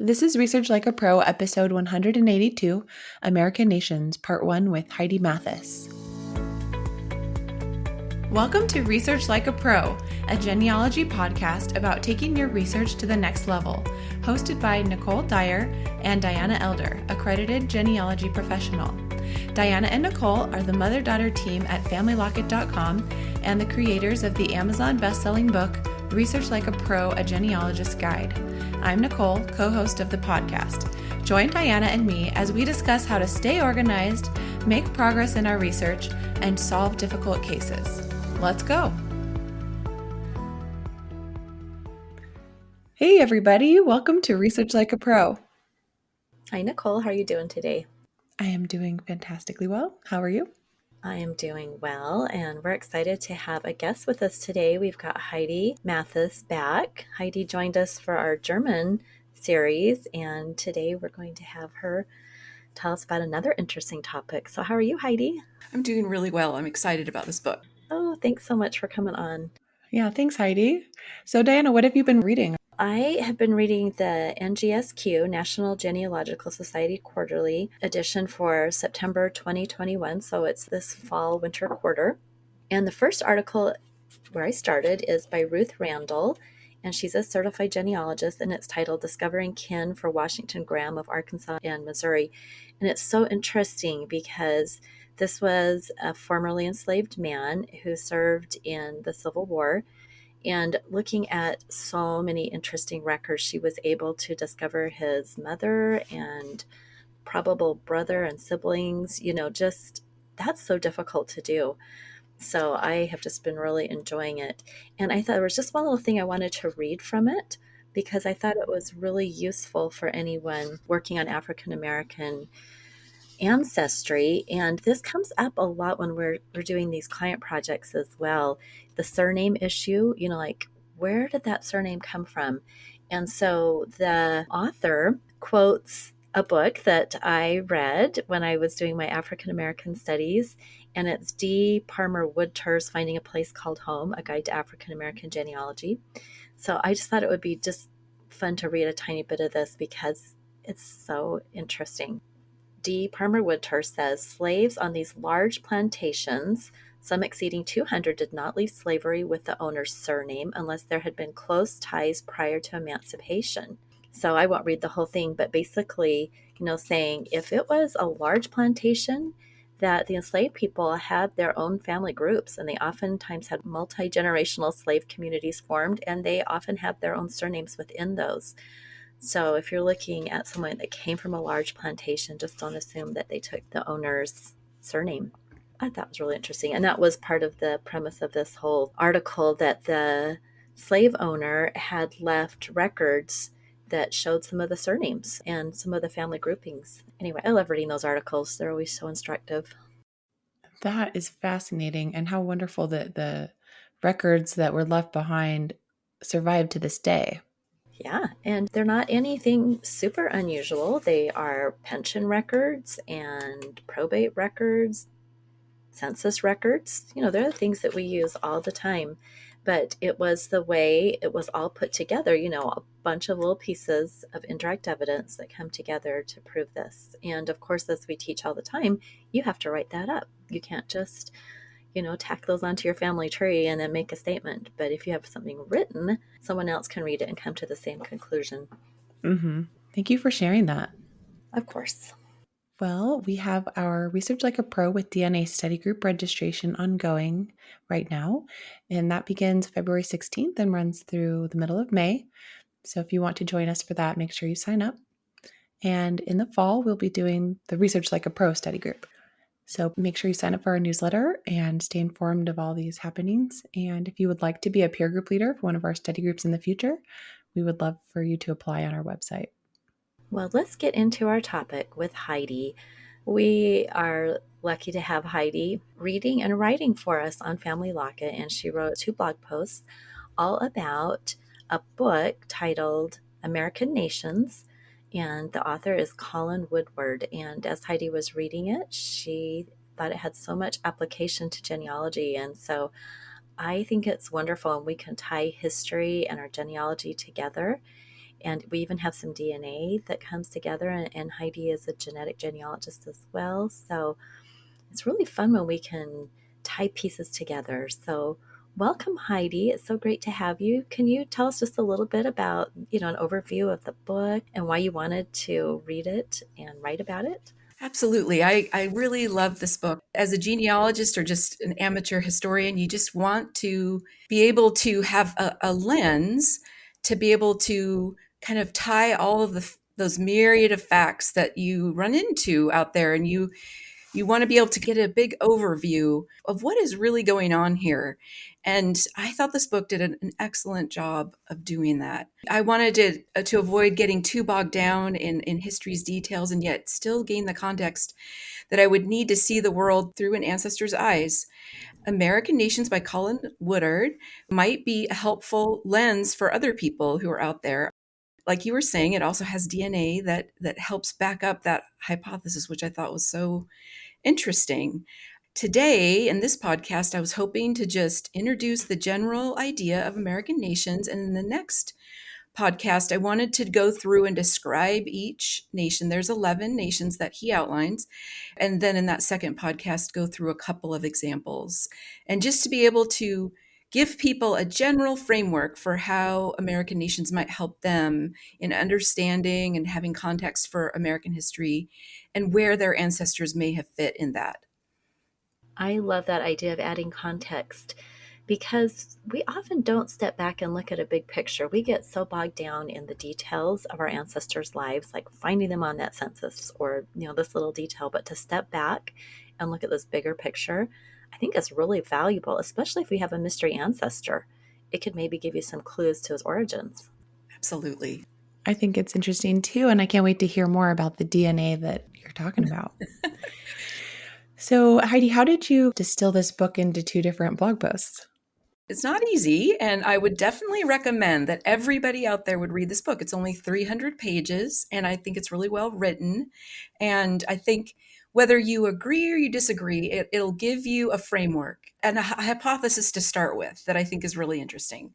This is Research Like a Pro, episode 182, American Nations, part 1 with Heidi Mathis. Welcome to Research Like a Pro, a genealogy podcast about taking your research to the next level, hosted by Nicole Dyer and Diana Elder, accredited genealogy professional. Diana and Nicole are the mother-daughter team at FamilyLocket.com and the creators of the Amazon best-selling book, Research Like a Pro, A Genealogist's Guide. I'm Nicole, co-host of the podcast. Join Diana and me as we discuss how to stay organized, make progress in our research, and solve difficult cases. Let's go. Hey everybody, welcome to Research Like a Pro. Hi Nicole, how are you doing today? I am doing fantastically well. How are you? I am doing well, and we're excited to have a guest with us today. We've got Heidi Mathis back. Heidi joined us for our German series, and today we're going to have her tell us about another interesting topic. So how are you, Heidi? I'm doing really well. I'm excited about this book. Oh, thanks so much for coming on. Yeah, thanks, Heidi. So, Diana, what have you been reading? I have been reading the NGSQ, National Genealogical Society Quarterly edition for September 2021. So it's this fall winter quarter. And the first article where I started is by Ruth Randall, and she's a certified genealogist, and it's titled Discovering Kin for Washington Graham of Arkansas and Missouri. And it's so interesting because this was a formerly enslaved man who served in the Civil War. And looking at so many interesting records, she was able to discover his mother and probable brother and siblings. Just that's so difficult to do. So I have just been really enjoying it. And I thought there was just one little thing I wanted to read from it because I thought it was really useful for anyone working on African American ancestry. And this comes up a lot when we're doing these client projects as well. The surname issue, like where did that surname come from? And so the author quotes a book that I read when I was doing my African American studies, and it's D. Palmer Woodter's Finding a Place Called Home, A Guide to African American Genealogy. So I just thought it would be just fun to read a tiny bit of this because it's so interesting. D. Palmer Woodter says slaves on these large plantations, some exceeding 200, did not leave slavery with the owner's surname unless there had been close ties prior to emancipation. So I won't read the whole thing, but basically, saying if it was a large plantation, that the enslaved people had their own family groups, and they oftentimes had multi-generational slave communities formed, and they often had their own surnames within those. So if you're looking at someone that came from a large plantation, just don't assume that they took the owner's surname. I thought it was really interesting. And that was part of the premise of this whole article, that the slave owner had left records that showed some of the surnames and some of the family groupings. Anyway, I love reading those articles. They're always so instructive. That is fascinating, and how wonderful that the records that were left behind survive to this day. Yeah, and they're not anything super unusual. They are pension records and probate records, census records. They're the things that we use all the time. But it was the way it was all put together, a bunch of little pieces of indirect evidence that come together to prove this. And of course, as we teach all the time, you have to write that up. You can't just tack those onto your family tree and then make a statement. But if you have something written, someone else can read it and come to the same conclusion. Mm-hmm. Thank you for sharing that. Of course. Well, we have our Research Like a Pro with DNA study group registration ongoing right now, and that begins February 16th and runs through the middle of May. So if you want to join us for that, make sure you sign up. And in the fall, we'll be doing the Research Like a Pro study group. So make sure you sign up for our newsletter and stay informed of all these happenings. And if you would like to be a peer group leader for one of our study groups in the future, we would love for you to apply on our website. Well, let's get into our topic with Heidi. We are lucky to have Heidi reading and writing for us on Family Locket, and she wrote 2 blog posts all about a book titled American Nations, and the author is Colin Woodard. And as Heidi was reading it, she thought it had so much application to genealogy, and so I think it's wonderful, and we can tie history and our genealogy together. And we even have some DNA that comes together, and Heidi is a genetic genealogist as well. So it's really fun when we can tie pieces together. So welcome, Heidi. It's so great to have you. Can you tell us just a little bit about, an overview of the book and why you wanted to read it and write about it? Absolutely. I really love this book. As a genealogist or just an amateur historian, you just want to be able to have a lens to be able to kind of tie all of those myriad of facts that you run into out there, and you want to be able to get a big overview of what is really going on here. And I thought this book did an excellent job of doing that. I wanted to avoid getting too bogged down in history's details and yet still gain the context that I would need to see the world through an ancestor's eyes. American Nations by Colin Woodard might be a helpful lens for other people who are out there. Like you were saying, it also has DNA that helps back up that hypothesis, which I thought was so interesting. Today, in this podcast, I was hoping to just introduce the general idea of American nations. And in the next podcast, I wanted to go through and describe each nation. There's 11 nations that he outlines. And then in that second podcast, go through a couple of examples. And just to be able to give people a general framework for how American nations might help them in understanding and having context for American history and where their ancestors may have fit in that. I love that idea of adding context because we often don't step back and look at a big picture. We get so bogged down in the details of our ancestors' lives, like finding them on that census or, this little detail. But to step back and look at this bigger picture, I think is really valuable, especially if we have a mystery ancestor. It could maybe give you some clues to his origins. Absolutely. I think it's interesting too, and I can't wait to hear more about the DNA that you're talking about. So, Heidi, how did you distill this book into 2 different blog posts? It's not easy, and I would definitely recommend that everybody out there would read this book. It's only 300 pages, and I think it's really well written. And I think whether you agree or you disagree, it'll give you a framework and a hypothesis to start with that I think is really interesting.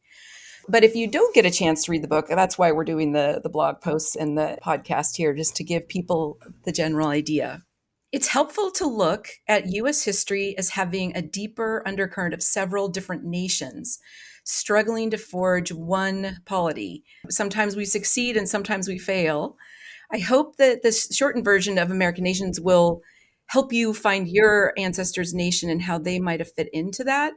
But if you don't get a chance to read the book, that's why we're doing the blog posts and the podcast here, just to give people the general idea. It's helpful to look at U.S. history as having a deeper undercurrent of several different nations struggling to forge one polity. Sometimes we succeed and sometimes we fail. I hope that this shortened version of American Nations will help you find your ancestors' nation and how they might have fit into that.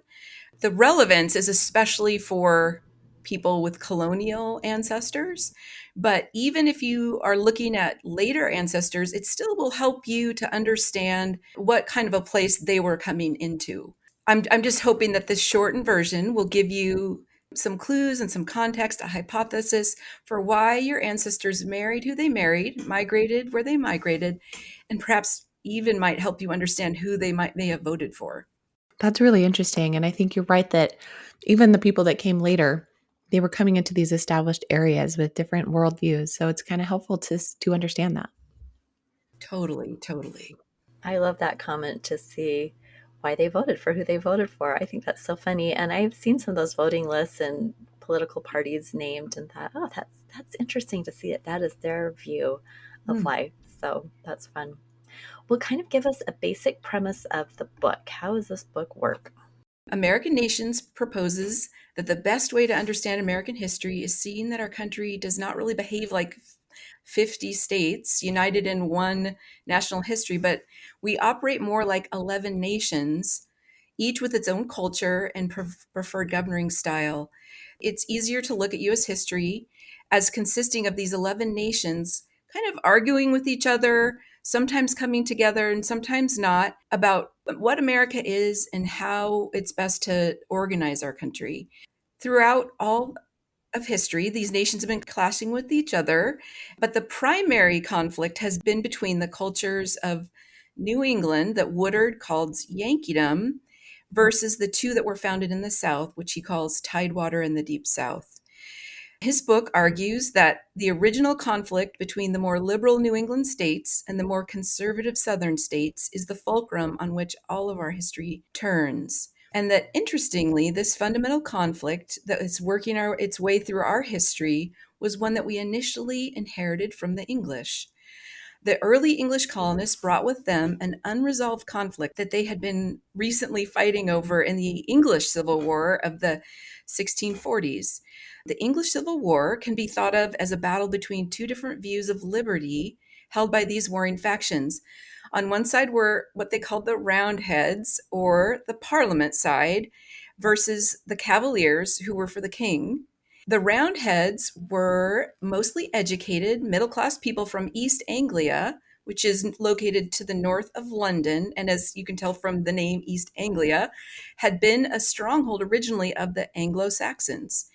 The relevance is especially for people with colonial ancestors. But even if you are looking at later ancestors, it still will help you to understand what kind of a place they were coming into. I'm just hoping that this shortened version will give you some clues and some context, a hypothesis for why your ancestors married who they married, migrated where they migrated, and perhaps even might help you understand who they may have voted for. That's really interesting, and I think you're right that even the people that came later, they were coming into these established areas with different worldviews, so it's kind of helpful to understand that. Totally, totally. I love that comment to see why they voted for who they voted for. I think that's so funny. And I've seen some of those voting lists and political parties named and thought, oh, that's interesting to see it. That is their view of life. So that's fun. Well, kind of give us a basic premise of the book. How does this book work? American Nations proposes that the best way to understand American history is seeing that our country does not really behave like 50 states united in one national history, but we operate more like 11 nations, each with its own culture and preferred governing style. It's easier to look at U.S. history as consisting of these 11 nations kind of arguing with each other, sometimes coming together and sometimes not, about what America is and how it's best to organize our country. Throughout all of history, these nations have been clashing with each other, but the primary conflict has been between the cultures of New England, that Woodard calls Yankeedom, versus the 2 that were founded in the South, which he calls Tidewater and the Deep South. His book argues that the original conflict between the more liberal New England states and the more conservative Southern states is the fulcrum on which all of our history turns. And that, interestingly, this fundamental conflict that is working its way through our history was one that we initially inherited from the English. The early English colonists brought with them an unresolved conflict that they had been recently fighting over in the English Civil War of the 1640s. The English Civil War can be thought of as a battle between two different views of liberty held by these warring factions. On one side were what they called the Roundheads, or the Parliament side, versus the Cavaliers, who were for the king. The Roundheads were mostly educated, middle class people from East Anglia, which is located to the north of London. And as you can tell from the name East Anglia, had been a stronghold originally of the Anglo Saxons.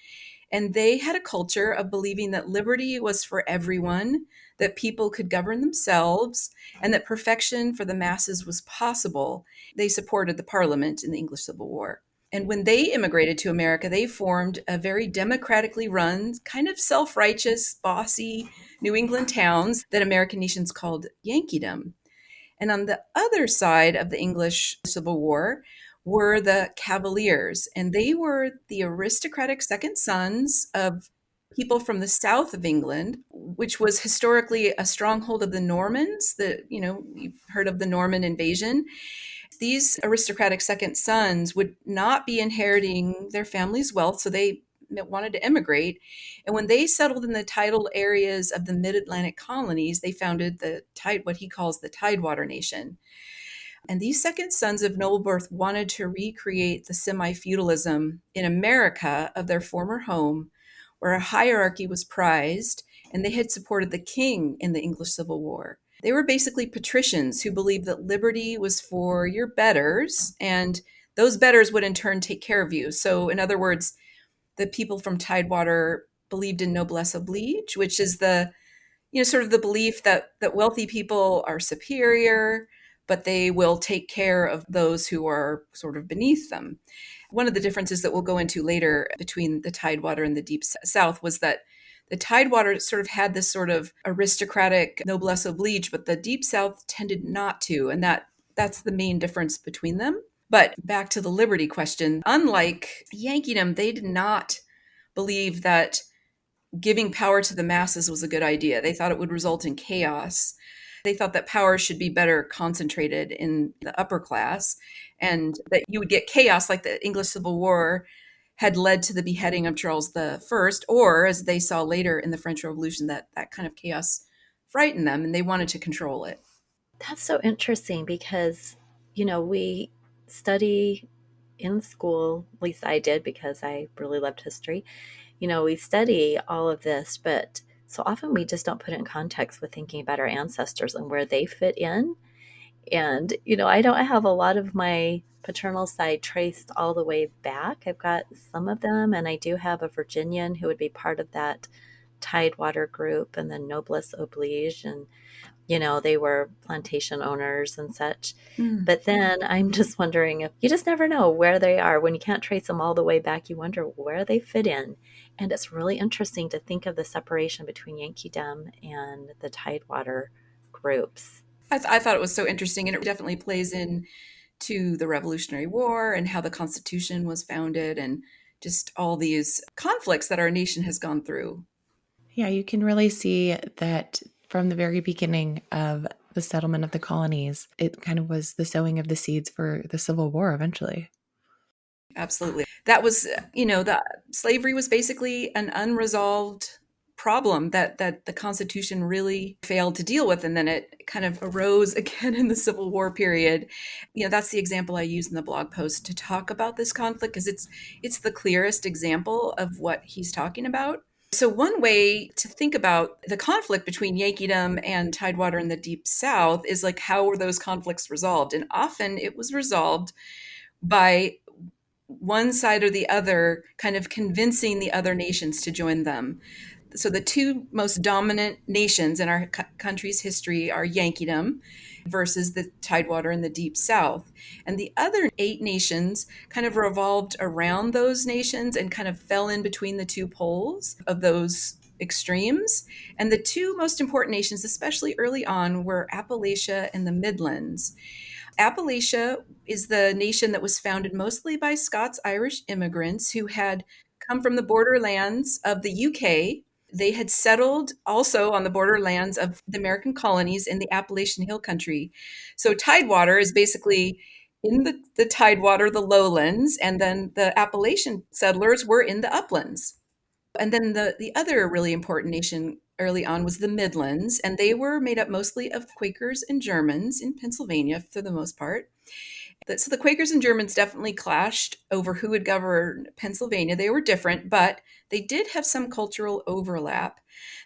And they had a culture of believing that liberty was for everyone, that people could govern themselves, and that perfection for the masses was possible. They supported the Parliament in the English Civil War. And when they immigrated to America, they formed a very democratically run, kind of self-righteous, bossy New England towns that American nations called Yankeedom. And on the other side of the English Civil War were the Cavaliers, and they were the aristocratic second sons of people from the south of England, which was historically a stronghold of the Normans. You've heard of the Norman invasion. These aristocratic second sons would not be inheriting their family's wealth, so they wanted to immigrate. And when they settled in the tidal areas of the mid-Atlantic colonies, they founded what he calls the Tidewater Nation. And these second sons of noble birth wanted to recreate the semi-feudalism in America of their former home, where a hierarchy was prized, and they had supported the king in the English Civil War. They were basically patricians who believed that liberty was for your betters, and those betters would in turn take care of you. So in other words, the people from Tidewater believed in noblesse oblige, which is sort of the belief that wealthy people are superior, but they will take care of those who are sort of beneath them. One of the differences that we'll go into later between the Tidewater and the Deep South was that the Tidewater sort of had this sort of aristocratic noblesse oblige, but the Deep South tended not to. And that's the main difference between them. But back to the liberty question, unlike Yankeedom, they did not believe that giving power to the masses was a good idea. They thought it would result in chaos. They thought that power should be better concentrated in the upper class, and that you would get chaos like the English Civil War had led to the beheading of Charles I, or as they saw later in the French Revolution, that kind of chaos frightened them and they wanted to control it. That's so interesting because, we study in school, at least I did because I really loved history. We study all of this, but so often we just don't put it in context with thinking about our ancestors and where they fit in. And, I don't have a lot of my paternal side traced all the way back. I've got some of them, and I do have a Virginian who would be part of that Tidewater group and then Noblesse Oblige. And, they were plantation owners and such. But then I'm just wondering if you just never know where they are. When you can't trace them all the way back, you wonder where they fit in. And it's really interesting to think of the separation between Yankeedom and the Tidewater groups. I thought it was so interesting, and it definitely plays in to the Revolutionary War and how the Constitution was founded and just all these conflicts that our nation has gone through. Yeah, you can really see that from the very beginning of the settlement of the colonies, it kind of was the sowing of the seeds for the Civil War eventually. Absolutely. That was, the slavery was basically an unresolved problem that the Constitution really failed to deal with. And then it kind of arose again in the Civil War period. That's the example I use in the blog post to talk about this conflict, because it's the clearest example of what he's talking about. So one way to think about the conflict between Yankeedom and Tidewater in the Deep South is like, how were those conflicts resolved? And often it was resolved by one side or the other kind of convincing the other nations to join them. So the two most dominant nations in our country's history are Yankeedom versus the Tidewater in the Deep South. And the other 8 nations kind of revolved around those nations and kind of fell in between the two poles of those extremes. And the two most important nations, especially early on, were Appalachia and the Midlands. Appalachia is the nation that was founded mostly by Scots-Irish immigrants who had come from the borderlands of the UK. They had settled also on the borderlands of the American colonies in the Appalachian Hill Country. So Tidewater is basically in the Tidewater, the lowlands, and then the Appalachian settlers were in the uplands. And then the other really important nation early on was the Midlands, and they were made up mostly of Quakers and Germans in Pennsylvania for the most part. So the Quakers and Germans definitely clashed over who would govern Pennsylvania. They were different, but they did have some cultural overlap.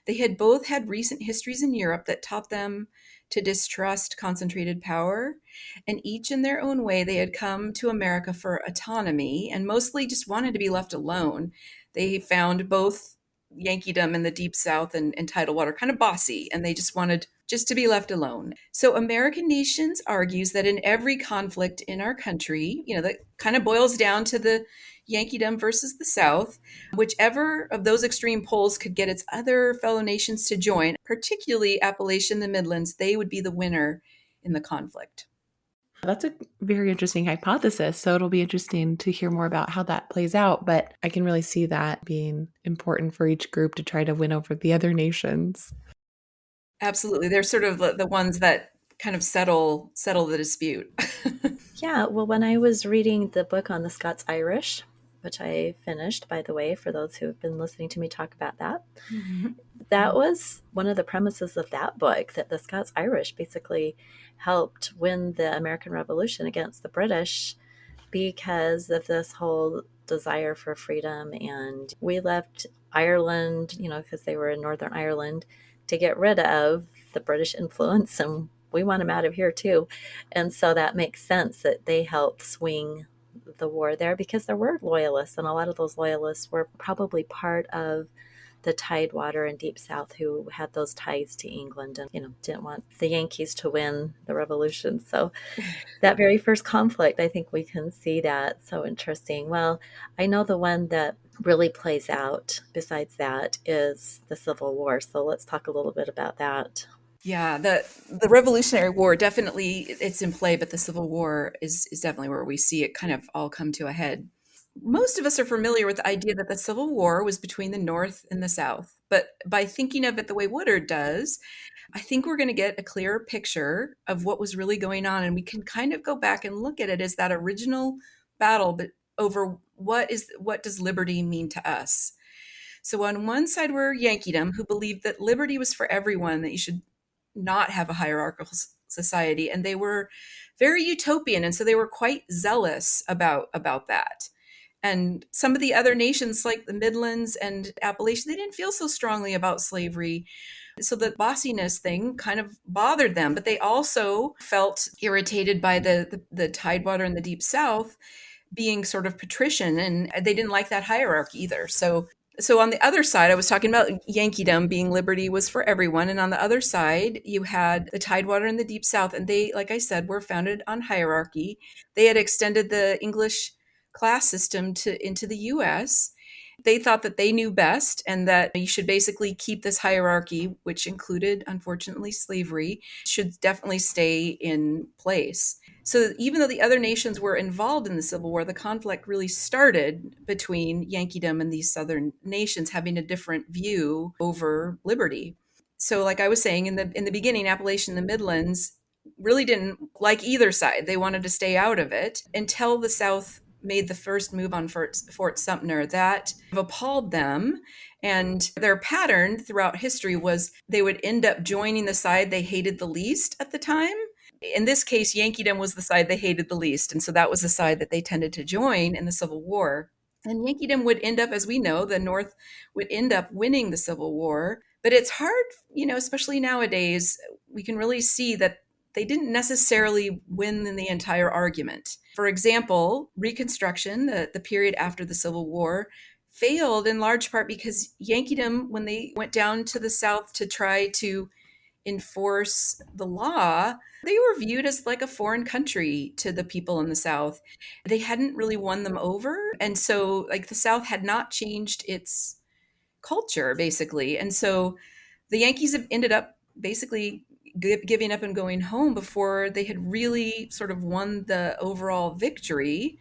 They had both had recent histories in Europe that taught them to distrust concentrated power, and each in their own way, they had come to America for autonomy and mostly just wanted to be left alone. They found both Yankeedom in the Deep South and Tidal Water kind of bossy, and they just wanted just to be left alone. So American Nations argues that in every conflict in our country, that kind of boils down to the Yankeedom versus the South, whichever of those extreme poles could get its other fellow nations to join, particularly Appalachia and the Midlands, they would be the winner in the conflict. That's a very interesting hypothesis. So it'll be interesting to hear more about how that plays out. But I can really see that being important for each group to try to win over the other nations. Absolutely. They're sort of the ones that kind of settle the dispute. Yeah, well, when I was reading the book on the Scots-Irish, which I finished, by the way, for those who have been listening to me talk about that, that was one of the premises of that book, that the Scots-Irish basically helped win the American Revolution against the British because of this whole desire for freedom. And we left Ireland, because they were in Northern Ireland, to get rid of the British influence, and we want them out of here too. And so that makes sense that they helped swing the war there, because there were loyalists, and a lot of those loyalists were probably part of the Tidewater and Deep South who had those ties to England and, didn't want the Yankees to win the revolution. So that very first conflict, I think we can see that. So interesting. Well, I know the one that really plays out besides that is the Civil War. So let's talk a little bit about that. Yeah, the Revolutionary War, definitely it's in play, but the Civil War is definitely where we see it kind of all come to a head. Most of us are familiar with the idea that the Civil War was between the North and the South. But by thinking of it the way Woodard does, I think we're going to get a clearer picture of what was really going on. And we can kind of go back and look at it as that original battle, but over what does liberty mean to us? So on one side were Yankeedom, who believed that liberty was for everyone, that you should not have a hierarchical society. And they were very utopian. And so they were quite zealous about that. And some of the other nations, like the Midlands and Appalachia, they didn't feel so strongly about slavery. So the bossiness thing kind of bothered them, but they also felt irritated by the Tidewater and the Deep South being sort of patrician, and they didn't like that hierarchy either. So on the other side, I was talking about Yankeedom being liberty was for everyone. And on the other side, you had the Tidewater and the Deep South. And they, like I said, were founded on hierarchy. They had extended the English class system into the US. They thought that they knew best and that you should basically keep this hierarchy, which included, unfortunately, slavery, should definitely stay in place. So even though the other nations were involved in the Civil War, the conflict really started between Yankeedom and these southern nations having a different view over liberty. So like I was saying, in the beginning, Appalachian and the Midlands really didn't like either side. They wanted to stay out of it until the South made the first move on Fort Sumter. That appalled them. And their pattern throughout history was they would end up joining the side they hated the least at the time. In this case, Yankeedom was the side they hated the least. And so that was the side that they tended to join in the Civil War. And Yankeedom would end up, as we know, the North would end up winning the Civil War. But it's hard, especially nowadays, we can really see that they didn't necessarily win in the entire argument. For example, Reconstruction, the period after the Civil War, failed in large part because Yankeedom, when they went down to the South to try to enforce the law, they were viewed as like a foreign country to the people in the South. They hadn't really won them over. And so like the South had not changed its culture, basically. And so the Yankees have ended up basically giving up and going home before they had really sort of won the overall victory.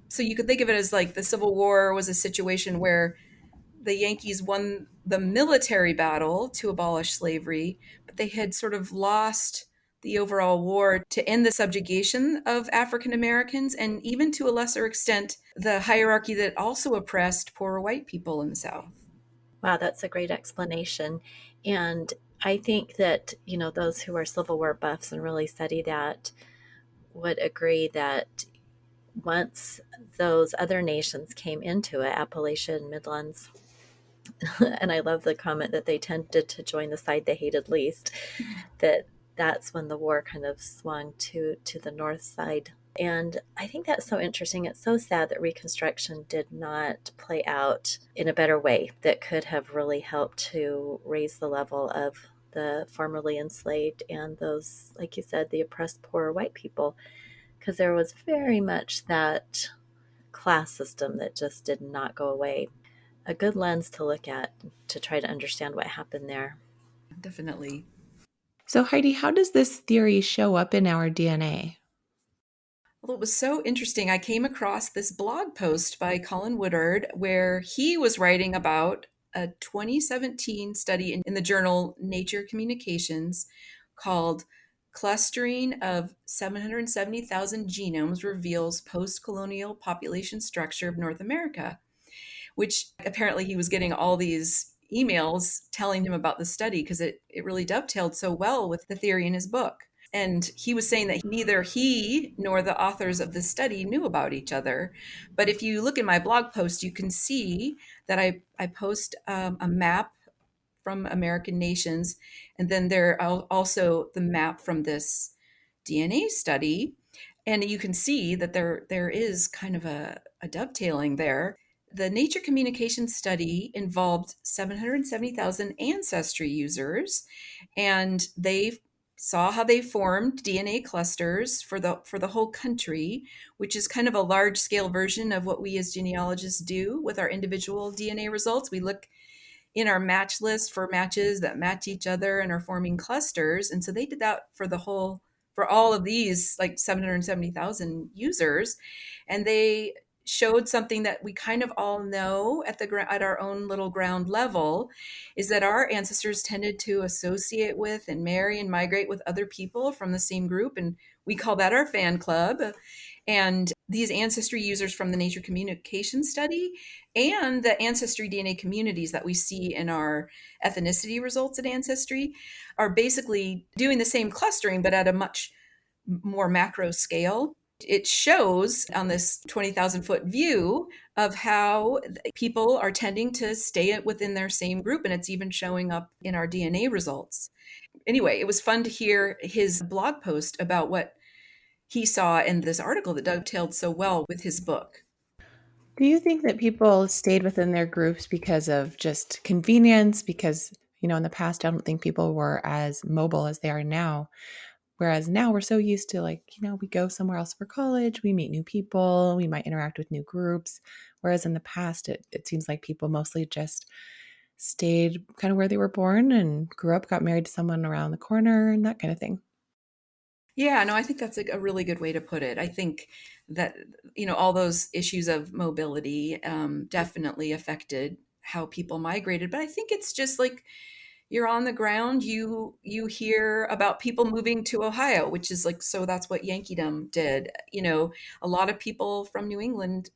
So you could think of it as like the Civil War was a situation where the Yankees won the military battle to abolish slavery, but they had sort of lost the overall war to end the subjugation of African Americans, and even to a lesser extent, the hierarchy that also oppressed poor white people in the South. Wow, that's a great explanation. And I think that, those who are Civil War buffs and really study that would agree that once those other nations came into it, Appalachia and Midlands, and I love the comment that they tended to join the side they hated least, that that's when the war kind of swung to the north side. And I think that's so interesting. It's so sad that Reconstruction did not play out in a better way that could have really helped to raise the level of the formerly enslaved and those, like you said, the oppressed poor white people, because there was very much that class system that just did not go away. A good lens to look at to try to understand what happened there. Definitely. So, Heidi, how does this theory show up in our DNA? Well, it was so interesting. I came across this blog post by Colin Woodard where he was writing about a 2017 study in the journal Nature Communications called Clustering of 770,000 Genomes Reveals Post-Colonial Population Structure of North America, which apparently he was getting all these emails telling him about the study because it really dovetailed so well with the theory in his book. And he was saying that neither he nor the authors of the study knew about each other. But if you look in my blog post, you can see that I post a map from American nations. And then there are also the map from this DNA study. And you can see that there is kind of a dovetailing there. The Nature Communication study involved 770,000 ancestry users, and they saw how they formed DNA clusters for the whole country, which is kind of a large scale version of what we as genealogists do with our individual DNA results. We look in our match list for matches that match each other and are forming clusters. And so they did that for all of these like 770,000 users. And they showed something that we kind of all know at our own little ground level, is that our ancestors tended to associate with and marry and migrate with other people from the same group. And we call that our fan club. And these ancestry users from the Nature Communication study and the ancestry DNA communities that we see in our ethnicity results at Ancestry are basically doing the same clustering, but at a much more macro scale. It shows on this 20,000 foot view of how people are tending to stay within their same group, and it's even showing up in our DNA results. Anyway, it was fun to hear his blog post about what he saw in this article that dovetailed so well with his book. Do you think that people stayed within their groups because of just convenience? Because, in the past, I don't think people were as mobile as they are now. Whereas now we're so used to, like, we go somewhere else for college, we meet new people, we might interact with new groups. Whereas in the past, it seems like people mostly just stayed kind of where they were born and grew up, got married to someone around the corner and that kind of thing. Yeah, no, I think that's a really good way to put it. I think that, all those issues of mobility definitely affected how people migrated. But I think it's just like you're on the ground, you hear about people moving to Ohio, which is like, so that's what Yankeedom did. A lot of people from New England,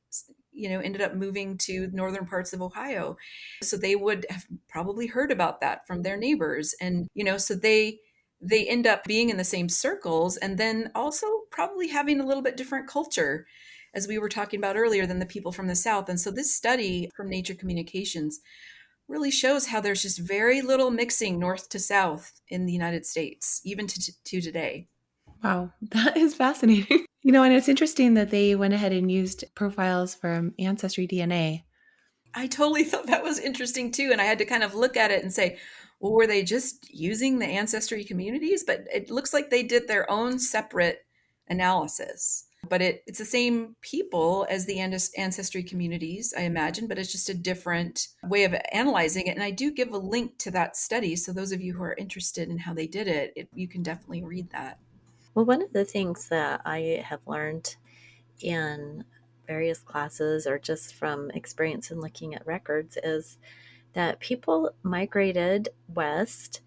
ended up moving to northern parts of Ohio. So they would have probably heard about that from their neighbors. And, so they end up being in the same circles and then also probably having a little bit different culture, as we were talking about earlier, than the people from the South. And so this study from Nature Communications really shows how there's just very little mixing north to south in the United States, even to today. Wow, that is fascinating. And it's interesting that they went ahead and used profiles from Ancestry DNA. I totally thought that was interesting too. And I had to kind of look at it and say, well, were they just using the ancestry communities? But it looks like they did their own separate analysis. But it's the same people as the ancestry communities, I imagine, but it's just a different way of analyzing it. And I do give a link to that study. So those of you who are interested in how they did it, you can definitely read that. Well, one of the things that I have learned in various classes or just from experience in looking at records is that people migrated west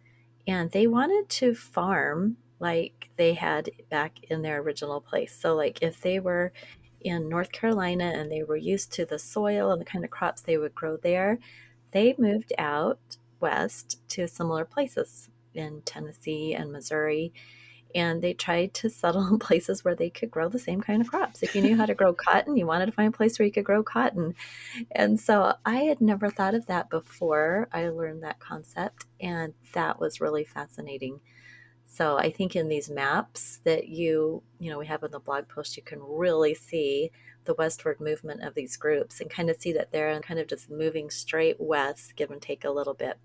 and they wanted to farm like they had back in their original place. So, like if they were in North Carolina and they were used to the soil and the kind of crops they would grow there, they moved out west to similar places in Tennessee and Missouri. And they tried to settle in places where they could grow the same kind of crops. If you knew how to grow cotton, you wanted to find a place where you could grow cotton. And so I had never thought of that before I learned that concept, and that was really fascinating. So I think in these maps that we have in the blog post, you can really see the westward movement of these groups and kind of see that they're kind of just moving straight west, give and take a little bit.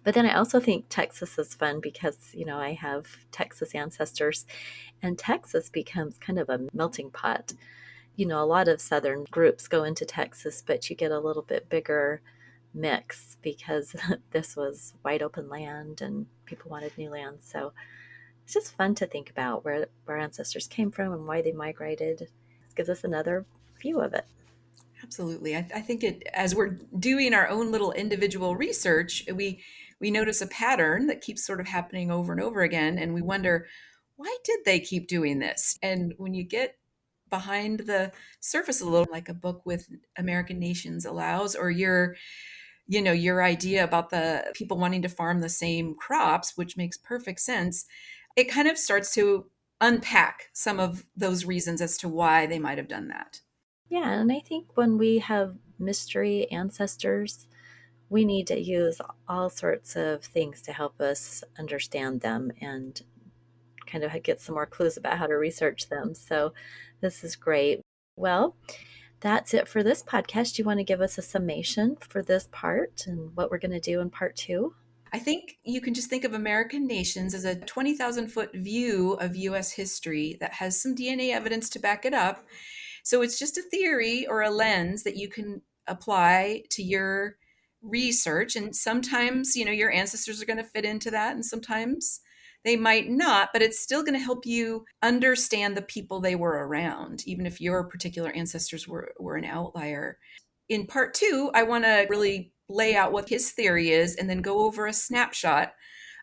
But then I also think Texas is fun because, I have Texas ancestors, and Texas becomes kind of a melting pot. A lot of Southern groups go into Texas, but you get a little bit bigger mix because this was wide open land and people wanted new land. So it's just fun to think about where ancestors came from and why they migrated. It gives us another view of it. Absolutely. I think as we're doing our own little individual research, we notice a pattern that keeps sort of happening over and over again. And we wonder, why did they keep doing this? And when you get behind the surface a little, like a book with American Nations allows, or your idea about the people wanting to farm the same crops, which makes perfect sense, it kind of starts to unpack some of those reasons as to why they might have done that. Yeah, and I think when we have mystery ancestors, we need to use all sorts of things to help us understand them and kind of get some more clues about how to research them. So this is great. Well, that's it for this podcast. Do you want to give us a summation for this part and what we're going to do in part 2? I think you can just think of American Nations as a 20,000-foot view of U.S. history that has some DNA evidence to back it up. So it's just a theory or a lens that you can apply to your research. And sometimes, your ancestors are going to fit into that, and sometimes they might not, but it's still going to help you understand the people they were around, even if your particular ancestors were an outlier. In part 2, I want to really lay out what his theory is and then go over a snapshot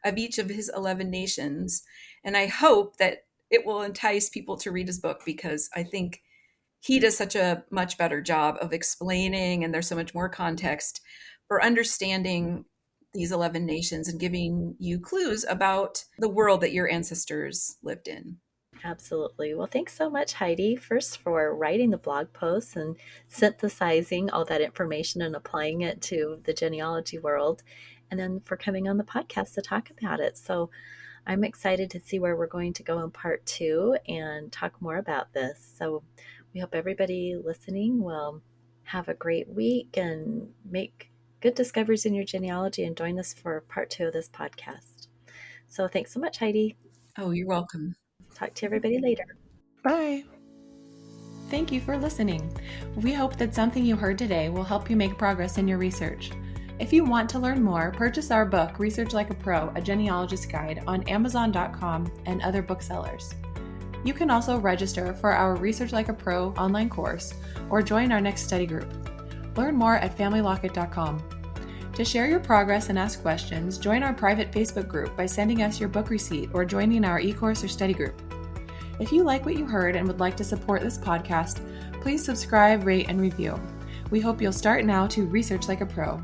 of each of his 11 nations. And I hope that it will entice people to read his book, because I think he does such a much better job of explaining, and there's so much more context for understanding these 11 nations and giving you clues about the world that your ancestors lived in. Absolutely. Well, thanks so much, Heidi, first for writing the blog posts and synthesizing all that information and applying it to the genealogy world, and then for coming on the podcast to talk about it. So I'm excited to see where we're going to go in part 2 and talk more about this. So we hope everybody listening will have a great week and make good discoveries in your genealogy, and join us for part 2 of this podcast. So thanks so much, Heidi. Oh, you're welcome. Talk to everybody later. Bye. Thank you for listening. We hope that something you heard today will help you make progress in your research. If you want to learn more, purchase our book, Research Like a Pro, A Genealogist Guide, on Amazon.com and other booksellers. You can also register for our Research Like a Pro online course or join our next study group. Learn more at FamilyLocket.com. To share your progress and ask questions, join our private Facebook group by sending us your book receipt or joining our e-course or study group. If you like what you heard and would like to support this podcast, please subscribe, rate, and review. We hope you'll start now to research like a pro.